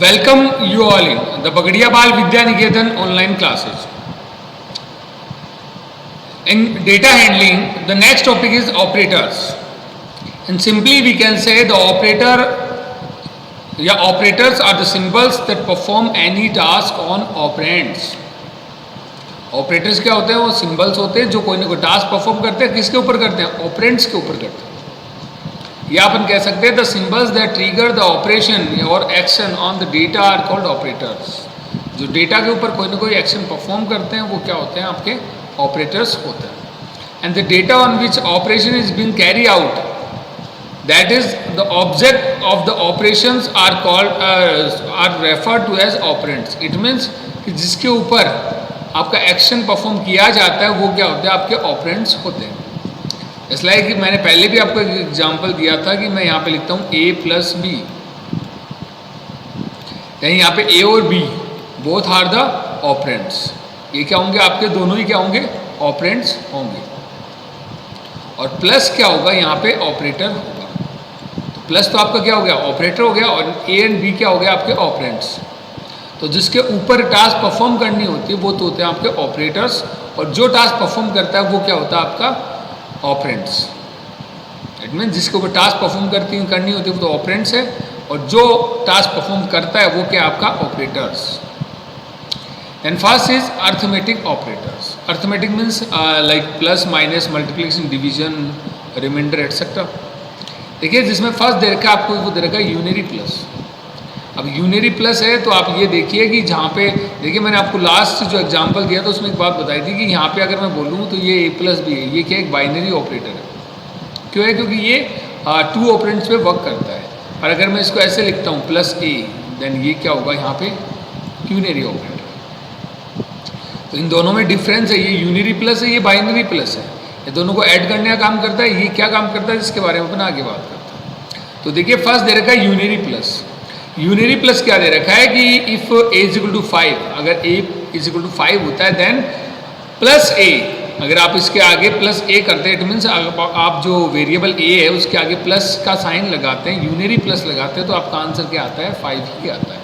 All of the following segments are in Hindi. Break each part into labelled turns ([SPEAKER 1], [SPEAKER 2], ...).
[SPEAKER 1] Welcome you all in the Pagadia Bal Vidya Niketan online classes. In data handling, the next topic is operators. And simply we can say the operators are the symbols that perform any task on operands. Operators क्या होते हैं? वो सिंबल्स होते हैं जो कोई ना कोई टास्क परफॉर्म करते हैं. किसके ऊपर करते हैं? ऑपरेंड्स के ऊपर करते हैं. या अपन कह सकते हैं the symbols that trigger the operation और action on the data are called operators. जो डेटा के ऊपर कोई ना कोई एक्शन परफॉर्म करते हैं वो क्या होते हैं? आपके ऑपरेटर्स होते हैं. And the data on which operation is being carried out, that is the object of the operations are called or referred to as operands. It means कि जिसके ऊपर आपका एक्शन परफॉर्म किया जाता है वो क्या होते हैं? आपके ऑपरेंड्स होते हैं. इसलिए कि मैंने पहले भी आपको एक एग्जांपल दिया था कि मैं यहाँ पे लिखता हूँ a प्लस बी. यानी यहाँ पे a और b both are the operands. ये क्या होंगे? आपके दोनों ही क्या होंगे? ऑपरेंड्स होंगे. और प्लस क्या होगा? यहाँ पे ऑपरेटर होगा. तो प्लस तो आपका क्या हो गया? ऑपरेटर हो गया. और a एंड b क्या हो गया? आपके ऑपरेंड्स. तो जिसके ऊपर टास्क परफॉर्म करनी होती है वो तो होते हैं आपके ऑपरेटर्स. और जो टास्क परफॉर्म करता है वो क्या होता है? आपका ऑपरेंड्स. इट मीन जिसके ऊपर टास्क परफॉर्म करनी होती है वो तो ऑपरेंड्स है. और जो टास्क परफॉर्म करता है वो क्या? आपका operators. And first is arithmetic operators. Arithmetic means like plus, minus, multiplication, division, reminder etcetera. देखिए जिसमें फर्स्ट दे रखा है आपको वो दे रखा है यूनरी प्लस. अब यूनरी प्लस है तो आप ये देखिए कि जहाँ पे देखिए मैंने आपको लास्ट जो एग्जांपल दिया था उसमें एक बात बताई थी कि यहाँ पे अगर मैं बोलूँ तो ये a प्लस बी है. ये क्या? एक बाइनरी ऑपरेटर है. क्यों है? क्योंकि ये टू ऑपरेंड्स पे वर्क करता है. और अगर मैं इसको ऐसे लिखता हूँ प्लस a, देन ये क्या होगा? यहाँ पे यूनरी ऑपरेटर. तो इन दोनों में डिफरेंस है. ये यूनरी प्लस है, ये बाइनरी प्लस है. ये दोनों को ऐड करने का काम करता है. ये क्या काम करता है जिसके बारे में अपन आगे बात करते हैं. तो देखिए फर्स्ट दे रखा है यूनरी प्लस. यूनरी प्लस क्या दे रखा है कि if a is equal to 5, अगर a इज इक्वल टू 5 होता है देन प्लस a. अगर आप इसके आगे प्लस a करते हैं इट मीन्स आप जो वेरिएबल a है उसके आगे प्लस का साइन लगाते हैं, यूनरी प्लस लगाते हैं, तो आपका आंसर क्या आता है? 5 ही आता है.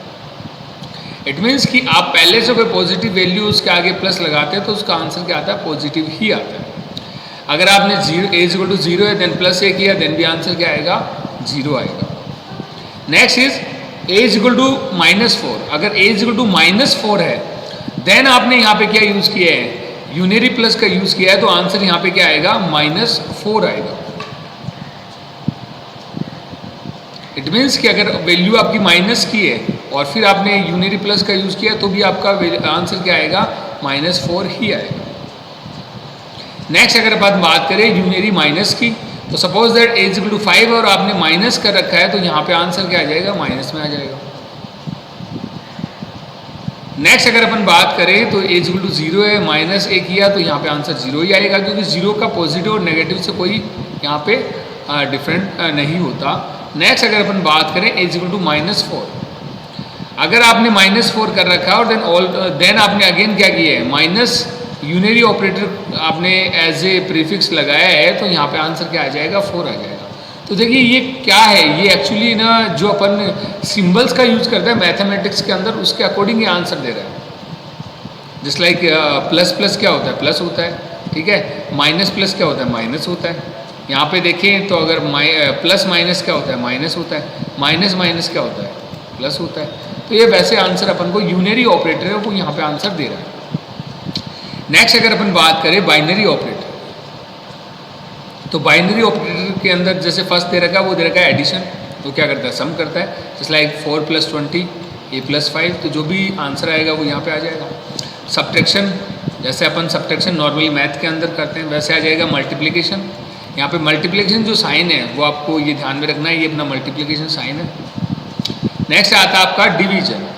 [SPEAKER 1] इट मीन्स कि आप पहले से कोई पॉजिटिव वैल्यू उसके आगे प्लस लगाते हैं तो उसका आंसर क्या आता है? पॉजिटिव ही आता है. अगर आपने a इज इक्वल टू 0 है देन प्लस a किया देन भी आंसर क्या आएगा? 0 आएगा. Next is a is equal to -4. अगर a इज इक्वल टू -4 है देन आपने यहाँ पे क्या यूज़ किया है? यूनरी प्लस का यूज़ किया है तो आंसर यहाँ पे क्या आएगा? -4 आएगा. इट मीन्स कि अगर वैल्यू आपकी माइनस की है और फिर आपने यूनरी प्लस का यूज़ किया तो भी आपका आंसर क्या आएगा? -4 ही आएगा. नेक्स्ट अगर अपन बात करें यूनरी माइनस की, तो suppose that a is equal to 5 और आपने माइनस कर रखा है तो यहाँ पे आंसर क्या आ जाएगा? माइनस में आ जाएगा. नेक्स्ट अगर अपन बात करें तो a इज इक्वल टू 0 है, -a किया तो यहाँ पे आंसर 0 ही आएगा क्योंकि 0 का पॉजिटिव और नेगेटिव से कोई यहाँ पे डिफरेंट नहीं होता. नेक्स्ट अगर अपन बात करें a इज इक्वल टू -4. अगर आपने -4 कर रखा है और देन आपने अगेन क्या किया है? माइनस यूनरी ऑपरेटर आपने एज ए प्रीफिक्स लगाया है तो यहाँ पे आंसर क्या आ जाएगा? 4 आ जाएगा. तो देखिए ये क्या है? ये एक्चुअली ना जो अपन सिंबल्स का यूज़ करते हैं मैथमेटिक्स के अंदर उसके अकॉर्डिंग ये आंसर दे रहा है. जस्ट लाइक प्लस प्लस क्या होता है? प्लस होता है. ठीक है. माइनस प्लस क्या होता है? माइनस होता है. यहाँ पे देखें तो अगर प्लस माइनस क्या होता है? माइनस होता है. माइनस माइनस क्या होता है? प्लस होता है. तो ये वैसे आंसर अपन को यूनरी ऑपरेटर है वो यहाँ पे आंसर दे रहा है. नेक्स्ट अगर अपन बात करें बाइनरी ऑपरेटर, तो बाइनरी ऑपरेटर के अंदर जैसे फर्स्ट दे रखा है वो दे रखा है एडिशन. तो क्या करता है? सम करता है. Just like 4 + 20 a + 5. तो जो भी आंसर आएगा वो यहाँ पे आ जाएगा. सब्ट्रैक्शन, जैसे अपन सब्ट्रैक्शन नॉर्मली मैथ के अंदर करते हैं वैसे आ जाएगा. मल्टीप्लिकेशन, यहाँ पे मल्टीप्लिकेशन जो साइन है वो आपको ये ध्यान में रखना है, ये अपना मल्टीप्लिकेशन साइन है. नेक्स्ट आता है आपका डिवीजन.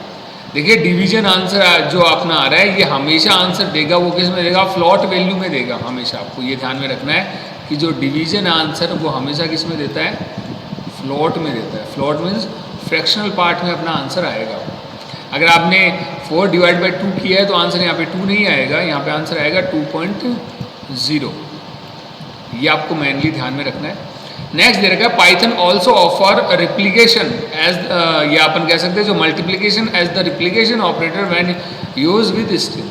[SPEAKER 1] देखिए डिवीजन आंसर जो अपना आ रहा है ये हमेशा आंसर देगा वो किस में देगा? फ्लॉट वैल्यू में देगा हमेशा. आपको ये ध्यान में रखना है कि जो डिवीजन आंसर वो हमेशा किस में देता है? फ्लॉट में देता है. फ्लॉट मीन्स फ्रैक्शनल पार्ट में अपना आंसर आएगा. अगर आपने 4 / 2 किया है तो आंसर यहाँ पे 2 नहीं आएगा, यहाँ पे आंसर आएगा 2.0. ये आपको मेनली ध्यान में रखना है. नेक्स्ट दे रखा है Python also offer replication as, या अपन कह सकते हैं जो multiplication as the replication operator when use with string,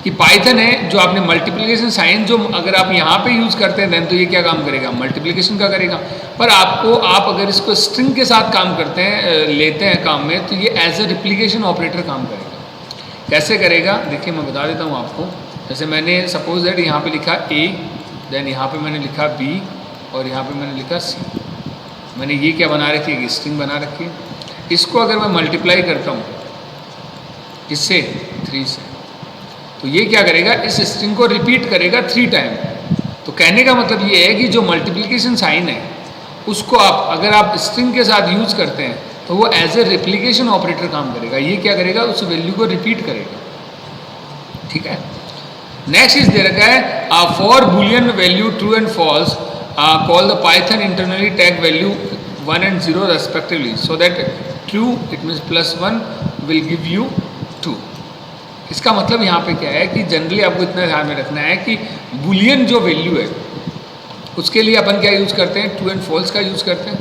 [SPEAKER 1] कि पाइथन है जो आपने मल्टीप्लिकेशन साइन जो अगर आप यहाँ पे यूज़ करते हैं देन तो ये क्या काम करेगा, मल्टीप्लिकेशन का करेगा। पर आप अगर इसको स्ट्रिंग के साथ काम करते हैं, लेते हैं काम में, तो ये एज ए रिप्लिकेशन ऑपरेटर काम करेगा। कैसे करेगा देखिए मैं बता देता हूँ आपको। जैसे मैंने सपोज दैट यहाँ पे लिखा ए, देन यहाँ पे मैंने लिखा बी और यहाँ पे मैंने लिखा सी। मैंने ये क्या बना रखी है, स्ट्रिंग बना रखी है। इसको अगर मैं मल्टीप्लाई करता हूँ किससे, 3 से, तो ये क्या करेगा, इस स्ट्रिंग को रिपीट करेगा 3 टाइम। तो कहने का मतलब ये है कि जो मल्टीप्लिकेशन साइन है उसको अगर आप स्ट्रिंग के साथ यूज करते हैं तो वो एज ए रिप्लिकेशन ऑपरेटर काम करेगा। ये क्या करेगा, उस वैल्यू को रिपीट करेगा। ठीक है। नेक्स्ट इज दे रखा है for boolean value true and false call the Python internally tag value 1 and 0 respectively so that true it means +1 will give you 2। इसका मतलब यहाँ पे क्या है कि जनरली आपको इतना ध्यान में रखना है कि बुलियन जो वैल्यू है उसके लिए अपन क्या यूज़ करते हैं, ट्रू एंड फॉल्स का यूज़ करते हैं।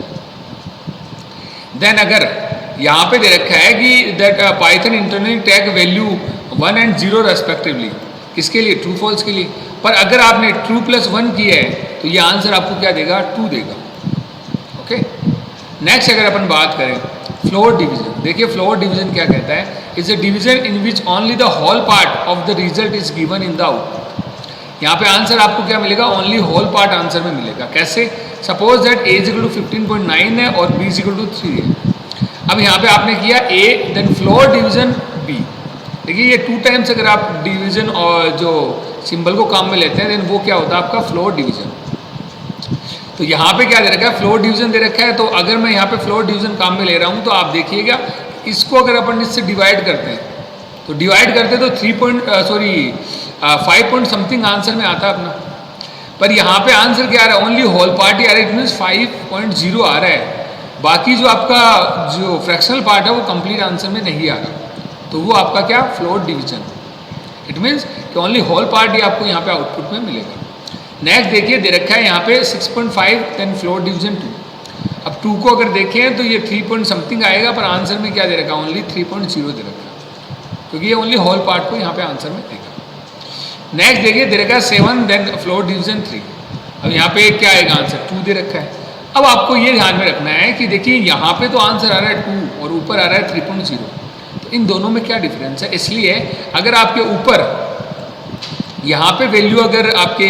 [SPEAKER 1] देन अगर यहाँ पे दे रखा है कि that Python internally tag value 1 and 0 respectively, किसके लिए, ट्रू फॉल्स के लिए। पर अगर आपने ट्रू +1 किया है तो ये आंसर आपको क्या देगा, 2 देगा। ओके। नेक्स्ट अगर अपन बात करें फ्लोर डिवीजन, देखिए फ्लोर डिवीजन क्या कहता है, is a division in which only the whole part of the result is given in the output. यहाँ पे आंसर आपको क्या मिलेगा, ओनली होल पार्ट आंसर में मिलेगा। कैसे, सपोज दैट a = 15.9 है और b = 3 है। अब यहाँ पे आपने किया a, then floor division b। देखिए ये 2 टाइम्स अगर आप डिवीजन और जो सिंबल को काम में लेते हैं देन वो क्या होता है आपका फ्लोर डिवीजन। तो यहाँ पे क्या दे रखा है, फ्लोर डिवीजन दे रखा है। तो अगर मैं यहाँ पे फ्लोर डिवीजन काम में ले रहा हूँ तो आप देखिएगा इसको अगर अपन इससे डिवाइड करते हैं तो डिवाइड करते तो 5 पॉइंट समथिंग आंसर में आता है अपना। पर यहाँ पे आंसर क्या आ रहा है, ओनली होल पार्ट ही आ रहा है, इट मीन्स 5.0 आ रहा है। बाकी जो आपका जो फ्रैक्शनल पार्ट है वो कंप्लीट आंसर में नहीं आ रहा। तो वो आपका क्या, फ्लोर डिवीजन। इट मीन्स कि ओनली होल पार्ट ही आपको यहाँ पे आउटपुट में मिलेगा। नेक्स्ट देखिए दे रखा है यहाँ पे 6.5, देन फ्लोर डिवीजन 2। अब 2 को अगर देखें तो ये 3 पॉइंट समथिंग आएगा, पर आंसर में क्या दे रखा है, ओनली 3.0 दे रखा है, क्योंकि ये ओनली होल पार्ट को यहाँ पे आंसर में देगा। नेक्स्ट देखिए दे रखा है 7, देन फ्लोर डिवीजन 3। अब यहाँ पे क्या आएगा आंसर, 2 दे रखा है। अब आपको ये ध्यान में रखना है कि देखिए यहाँ पे तो आंसर आ रहा है 2 और ऊपर आ रहा है 3.0, तो इन दोनों में क्या डिफरेंस है। इसलिए अगर आपके ऊपर यहाँ पे वैल्यू अगर आपके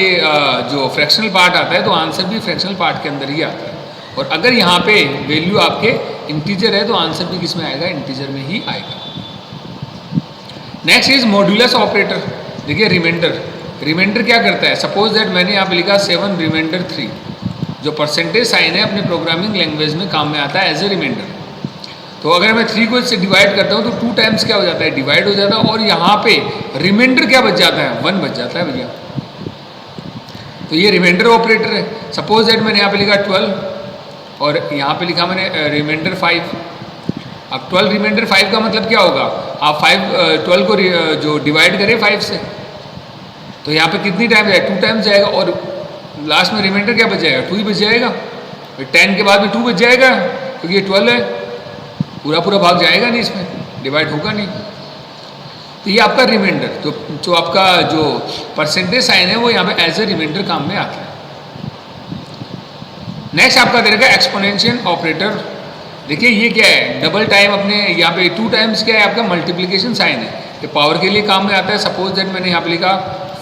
[SPEAKER 1] जो फ्रैक्शनल पार्ट आता है तो आंसर भी फ्रैक्शनल पार्ट के अंदर ही आता है, और अगर यहाँ पे वैल्यू आपके इंटीजर है तो आंसर भी किस में आएगा, इंटीजर में ही आएगा। Next is modulus operator. देखिए रिमाइंडर क्या करता है, सपोज दैट मैंने यहाँ पे लिखा 7 रिमाइंडर 3, जो परसेंटेज साइन है अपने प्रोग्रामिंग लैंग्वेज में काम में आता है एज ए रिमाइंडर। तो अगर मैं 3 को इससे डिवाइड करता हूँ तो 2 टाइम्स क्या हो जाता है, डिवाइड हो जाता है, और यहाँ पे रिमाइंडर क्या बच जाता है, 1 बच जाता है भैया। तो ये रिमाइंडर ऑपरेटर है। सपोज दैट मैंने यहाँ पे लिखा 12 और यहाँ पे लिखा मैंने रिमाइंडर 5। अब 12 रिमाइंडर 5 का मतलब क्या होगा, आप 12 को जो डिवाइड करें 5 से, तो यहाँ पे कितनी टाइम जाएगा, 2 टाइम्स जाएगा, और लास्ट में रिमाइंडर क्या बच जाएगा, 2 ही बच जाएगा। 10 के बाद में 2 बच जाएगा, क्योंकि ये 12 है, पूरा भाग जाएगा नहीं, इसमें डिवाइड होगा नहीं। तो ये आपका रिमाइंडर, जो आपका जो परसेंटेज साइन है वो यहाँ पे एज ए रिमाइंडर काम में आता है। नेक्स्ट आपका दे रखा है एक्सपोनेंशियल ऑपरेटर। देखिए ये क्या है, डबल टाइम अपने यहाँ पे 2 टाइम्स क्या है आपका मल्टीप्लिकेशन साइन है, ये पावर के लिए काम में आता है। सपोज दैट मैंने यहाँ पे लिखा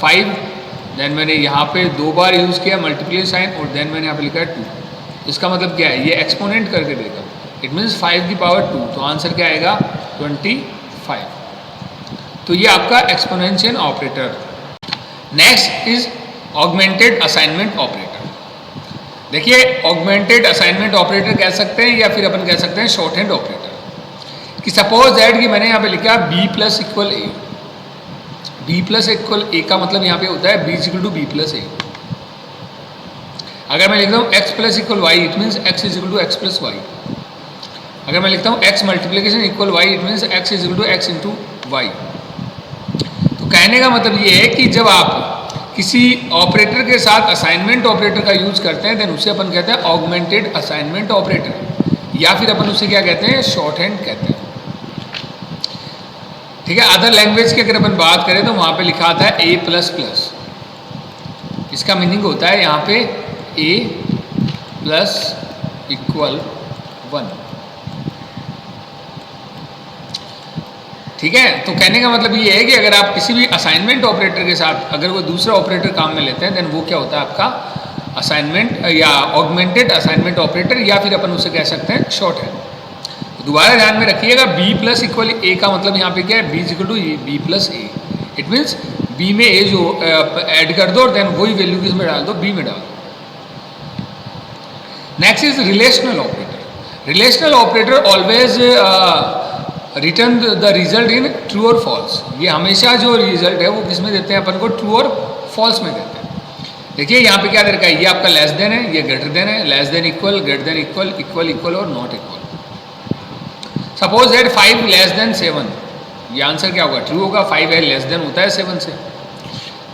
[SPEAKER 1] 5, देन मैंने यहाँ पे 2 बार यूज़ किया मल्टीप्लिकेशन साइन, और देन मैंने यहाँ पे लिखा है 2। इसका मतलब क्या है, ये एक्सपोनेंट करके देगा, इट मीन्स 5 की पावर 2, तो आंसर क्या आएगा 25। तो ये आपका exponential operator. Next is augmented assignment operator. देखिए ऑगमेंटेड असाइनमेंट ऑपरेटर कह सकते हैं या फिर अपन कह सकते हैं शॉर्ट हैंड ऑपरेटर। कि सपोज दैट कि मैंने यहाँ पे लिखा b + = a। b + a का मतलब यहाँ पे होता है b = b + a। अगर मैं लिखता हूँ x + y, it means x = x + y। अगर मैं लिखता हूँ x multiplication = y, it means x = x × y। तो कहने का मतलब ये है कि जब आप किसी ऑपरेटर के साथ असाइनमेंट ऑपरेटर का यूज करते हैं देन उसे अपन कहते हैं ऑगमेंटेड असाइनमेंट ऑपरेटर, या फिर अपन उसे क्या कहते हैं, शॉर्ट हैंड कहते हैं। ठीक है, अदर लैंग्वेज की अगर अपन बात करें तो वहां पे लिखा आता है ए प्लस प्लस। इसका मीनिंग होता है यहाँ पे ए प्लस इक्वल 1। ठीक है, तो कहने का मतलब ये है कि अगर आप किसी भी असाइनमेंट ऑपरेटर के साथ अगर कोई दूसरा ऑपरेटर काम में लेते हैं देन वो क्या होता है आपका असाइनमेंट या ऑगमेंटेड असाइनमेंट ऑपरेटर, या फिर अपन उसे कह सकते हैं शॉर्ट हैंड। दोबारा ध्यान में रखिएगा, बी प्लस इक्वल ए का मतलब यहाँ पे क्या है, b is equal to b plus a. It means b में ए जो ऐड कर दो और देन वही वैल्यू किसमें डाल दो, बी में डाल दो। Next is relational operator. Relational operator always return the result in true और फॉल्स। ये हमेशा जो रिजल्ट है वो किस में देते हैं अपन को, ट्रू और फॉल्स में देते हैं। देखिए यहाँ पे क्या दे रखा है, ये आपका लेस देन है, ये ग्रेटर देन है, less than equal, greater than equal, equal equal और not equal. Suppose that 5 less than 7, ये आंसर क्या होगा, ट्रू होगा। 5 है लेस देन होता है 7 से।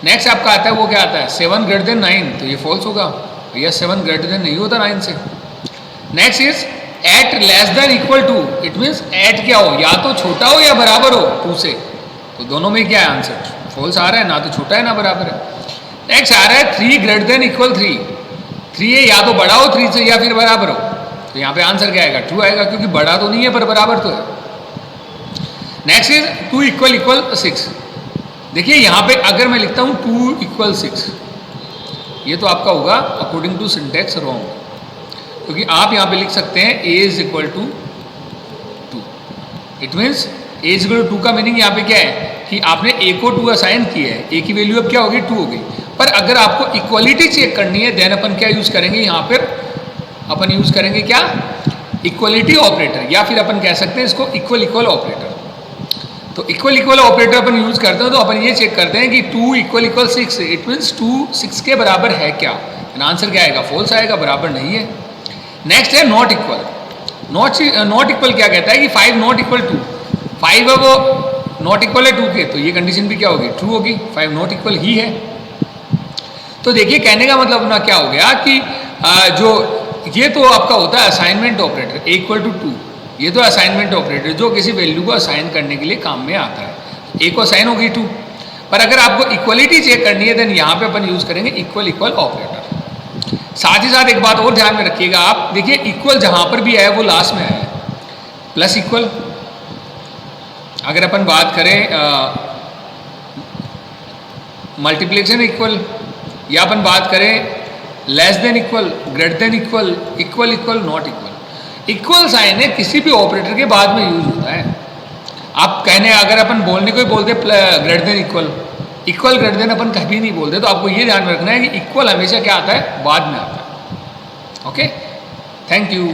[SPEAKER 1] नेक्स्ट आपका आता है वो क्या आता है, 7 ग्रेटर देन 9, तो ये फॉल्स होगा, भैया 7 ग्रेटर देन नहीं होता 9 से। Next is eight less than equal to. It means eight क्या हो, या तो छोटा हो या बराबर हो 2 से, तो दोनों में क्या है आंसर, फॉल्स आ रहा है, ना तो छोटा है ना बराबर है। नेक्स्ट आ रहा है 3 ग्रेटर देन इक्वल 3। 3 है या तो बड़ा हो 3 से या फिर बराबर हो, तो यहाँ पे आंसर क्या आएगा, ट्रू आएगा, क्योंकि बड़ा तो नहीं है पर बराबर तो है। Next is 2 equal equal 6। देखिए यहाँ पे अगर मैं लिखता हूँ 2 इक्वल 6, ये तो आपका होगा अकॉर्डिंग टू सिंटेक्स रॉन्ग, क्योंकि आप यहाँ पे लिख सकते हैं a is equal to 2। It means a is equal to 2 का मीनिंग यहाँ पे क्या है कि आपने a को 2 असाइन किया है, a की वैल्यू अब क्या होगी, 2 होगी। पर अगर आपको इक्वलिटी चेक करनी है देन अपन क्या यूज करेंगे, यहाँ पर अपन यूज करेंगे क्या, इक्वलिटी ऑपरेटर, या फिर अपन कह सकते हैं इसको इक्वल इक्वल ऑपरेटर। तो इक्वल इक्वल ऑपरेटर अपन यूज करते हैं तो अपन ये चेक करते हैं कि 2 इक्वल इक्वल 6, इट मीन्स 2 6 के बराबर है क्या, आंसर क्या आएगा, फॉल्स आएगा, बराबर नहीं है। नेक्स्ट है नॉट इक्वल। नॉट इक्वल क्या कहता है कि 5 नॉट इक्वल 2, 5 है वो नॉट इक्वल है 2 के, तो ये कंडीशन भी क्या होगी, ट्रू होगी, 5 नॉट इक्वल ही है। तो देखिए कहने का मतलब ना क्या हो गया कि जो ये तो आपका होता है assignment operator, a equal to 2, ये तो असाइनमेंट ऑपरेटर जो किसी वैल्यू को असाइन करने के लिए काम में आता है। a को असाइन होगी 2, पर अगर आपको इक्वलिटी चेक करनी है देन यहाँ पे अपन यूज करेंगे इक्वल इक्वल ऑपरेटर। साथ ही साथ एक बात और ध्यान में रखिएगा आप, देखिए इक्वल जहां पर भी आया वो लास्ट में आया है, प्लस इक्वल। अगर अपन बात करें मल्टीप्लिकेशन इक्वल, या अपन बात करें less than equal, greater than equal, equal equal, not equal. Equal sign है किसी भी ऑपरेटर के बाद में यूज होता है। आप कहने अगर अपन बोलने को ही बोलते greater than equal, equal greater than अपन कभी नहीं बोलते, तो आपको ये ध्यान में रखना है कि इक्वल हमेशा क्या आता है, बाद में आता है। Okay, thank you.